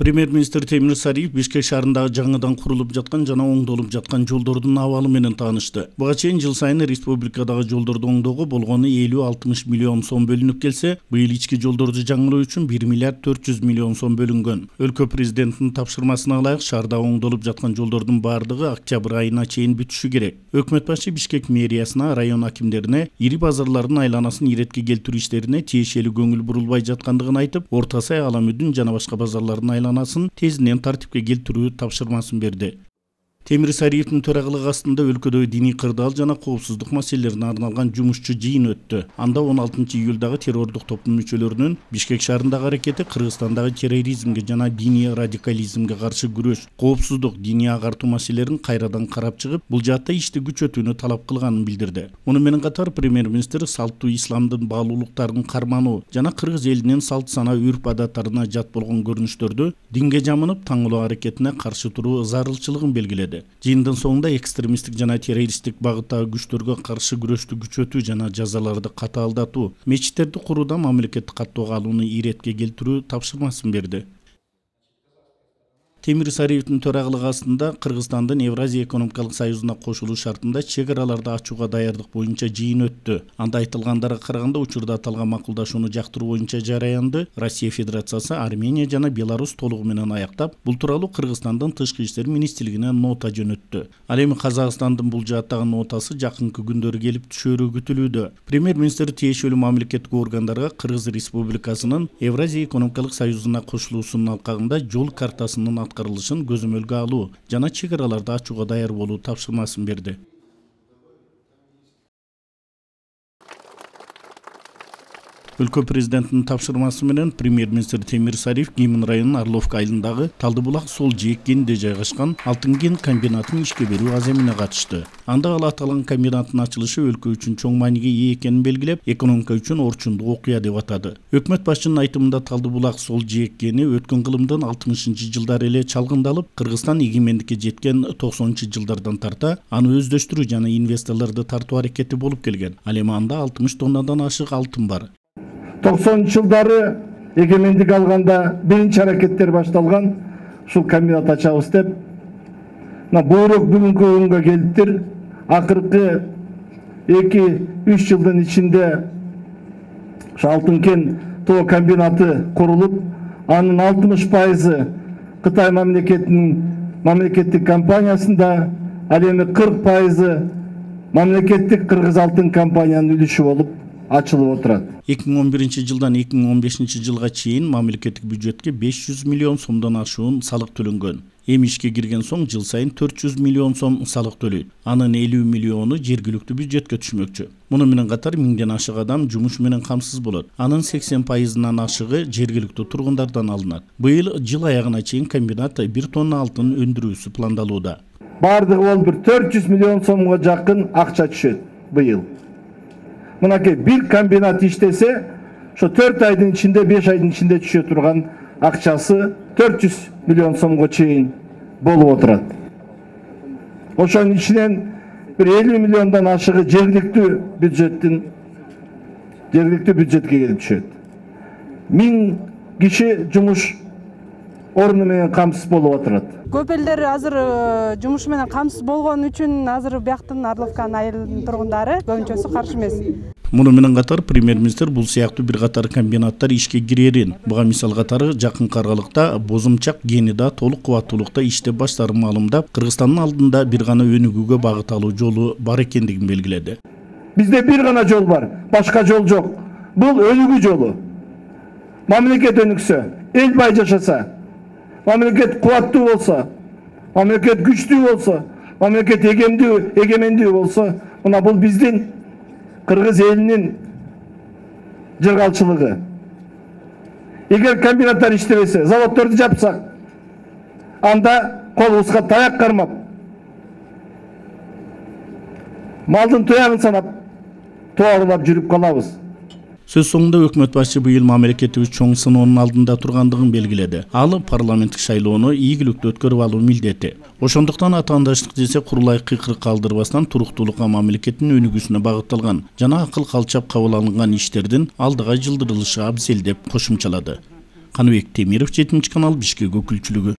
Премьер-министр Темир Сариев Бишкек шаарындагы жаңыдан курулуп жаткан жана оңдолуп жаткан жолдордун абалы менен таанышты. Буга чейин жыл сайын республикадагы жолдорду оңдоого болгону 50-60 миллион сом бөлүнүп келсе, быйыл ички жолдорду жаңылоо үчүн 1 миллиард 400 миллион сом бөлүнгөн. Өлкө президентинин тапшырмасына ылайык шаарда оңдолуп жаткан жолдордун баардыгы октябрь айына чейин бүтүшү керек. Өкмөт башы Бишкек мэриясына, район акимдерине ири базарлардын айланасын иретке келтирүү иштерине тиешелүү көңүл бурулбай жаткандыгын айтып, Орто Сай, Аламүдүн жана башка базарлардын айланасын тезинен тартипке келтирүү тапшырмасын берди. Темир Сариевдин төрагылыгы астында өлкөдөгү диний кырдаал жана коопсуздук маселелерине арналган жумушчу жыйын өттү. Анда 16 июлдагы террордук топтун мүчөлөрүнүн Бишкек шаарындагы аракети Кыргызстандагы терроризмге жана диний радикализмге каршы күрөш, коопсуздук, диний агартуу маселелерин кайрадан карап чыгып, бул жаатта ишти күчөтүүнү талап кылганын билдирди. Муну менен катар премьер-министр салттуу исламдын баалуулуктарын кармануу жана кыргыз элинин салт сана үрп адаттарына жат болгон көрүнүштөрдү динге жамынып таңылоо аракетине каршы туруу зарылчылыгын белгиледи. Жыйындын соңунда экстремисттик жана террористтик багыттагы күчтөргө каршы күрөштү күчөтүү жана жазаларды катаалдатуу, мечиттерди курууда мамлекеттик каттоого алууну иретке келтирүү тапшырмасын берди. Темир Сариевдин төрагылыгы астында Кыргызстандын Евразия экономикалык союзуна кошулуу шартында чек араларды ачууга даярдык боюнча жыйын өттү. Анда айтылгандарга караганда учурда аталган макулдашууну жактыруу боюнча жараянды Россия Федерациясы, Армения жана Беларусь толугу менен аяктап, бул тууралуу Кыргызстандын тышкы иштер министрлигине нота жөнөттү. Ал эми Казакстандын бул жааттагы нотасы жакынкы күндөрү келип түшөрү күтүлүүдө. Премьер-министр тиешелүү мамлекеттик органдарга Кыргыз Республикасынын Евразия экономикалык союзуна кошулуусунун алкагында жол картасынын аткарылышын көзөмөлгө алуу жана чек араларды ачууга даяр болуу тапшырмасын берди. Өлкө президентинин тапшырмасы менен премьер-министр Темир Сариев Киймин районунун Орловка айылындагы Талдыбулак Сол Жээк кенинде жайгашкан Алтын кен комбинатын ишке берүү аземине катышты. Анда ал аталган комбинаттын ачылышы өлкө үчүн чоң мааниге ээ экенин белгилеп, экономика үчүн орчундуу окуя деп атады. Өкмөт башчынын айтымында Талдыбулак Сол Жээк кени өткөн кылымдын 60-жылдары эле чалгындалып, Кыргызстан эгемендикке жеткен 90-жылдардан тарта аны өздөштүрүү жана инвесторлорду тартуу аракети болуп келген. Ал эми анда 60 тоннадан ашык алтын бар. 90-жылдары эгемендик алганда биринчи аракеттер башталган, ушул комбинат ачабыз деп. Буйрук бүгүнкү күнгө келиптир. Акыркы 2-3 жылдын ичинде алтын кен тоо комбинаты курулуп, анын 60% Кытай мамлекеттик компаниясында, ал эми 40% мамлекеттик Кыргыз алтын компаниянын үлүшү болуп ачылып отурат. 2011 жылдан 2015 жылга чейин мамлекеттик бюджетке 500 миллион сомдон ашуун салык төлөнгөн. Эми ишке кирген соң жыл сайын 400 миллион сом салык төлөйт. Анын 50 миллиону жергиликтүү бюджетке түшмөкчү. Муну менен катар 1000ден ашык адам жумуш менен камсыз болот. Анын 80%-нан ашыгы жергиликтүү тургундардан алынат. Быйыл жыл аягына чейин комбинат 1 тонна алтын өндүрүүсү пландалууда. Бардыгы ол 400 миллион сомго жакын акча түшөт быйыл. Мынакей bir комбинат иштесе, ошо 4 айдын ичинде, 5 айдын ичинде түшө турган акчасы 400 миллион сомго чейин болуп отурат. Ошонун ичинен 50 миллиондон ашыгы жергиликтүү бюджетке келип түшөт. 1000 киши жумуш орну менен камсыз болуп отурат. Көп элдер азыр жумуш менен камсыз болгон үчүн азыр бияктын Орловка айылынын тургундары көбүнчөсү каршы эмес. Муну менен катар премьер-министр бул сыяктуу бир катар комбинаттар ишке кирерин, буга мисал катары жакынкы аралыкта Бозумчак кенida толук кубаттуулукта иштеп баштаарын маалымдап, Кыргызстандын алдында бир гана өнүгүүгө багыт алуу жолу бар экендигин белгиледи. Бизде бир гана жол бар, башка жол жок. Бул өнүгүү жолу. Мамлекет өнүксө, эл бай жашаса, мамлекет кубаттуу болсо, мамлекет күчтүү болсо, мамлекет эгемендүү болсо, мына бул биздин Кыргыз элинин жыргалчылыгы. Эгер комбинаттар иштебесе, заводдорду жапсак, анда колубузга таяк кармап, малдын туягын санап, тоорулап жүрүп калабыз. Сөз соңунда өкмөт башы быйыл мамлекетибиз чоң сыноонун алдында тургандыгын белгиледи. Ал парламенттик шайлоону ийгиликтүү өткөрүп алуу милдети. Ошондуктан атаандаштык десе курулай кыйкырык калтырбастан туруктуулукка мамлекеттин өнүгүүсүнө багытталган жана акыл калчап кабыл алынган иштердин алдыга жылдырылышы абзел деп кошумчалады. Каныбек Темиров, 7 канал, Бишкек өкүлчүлүгү.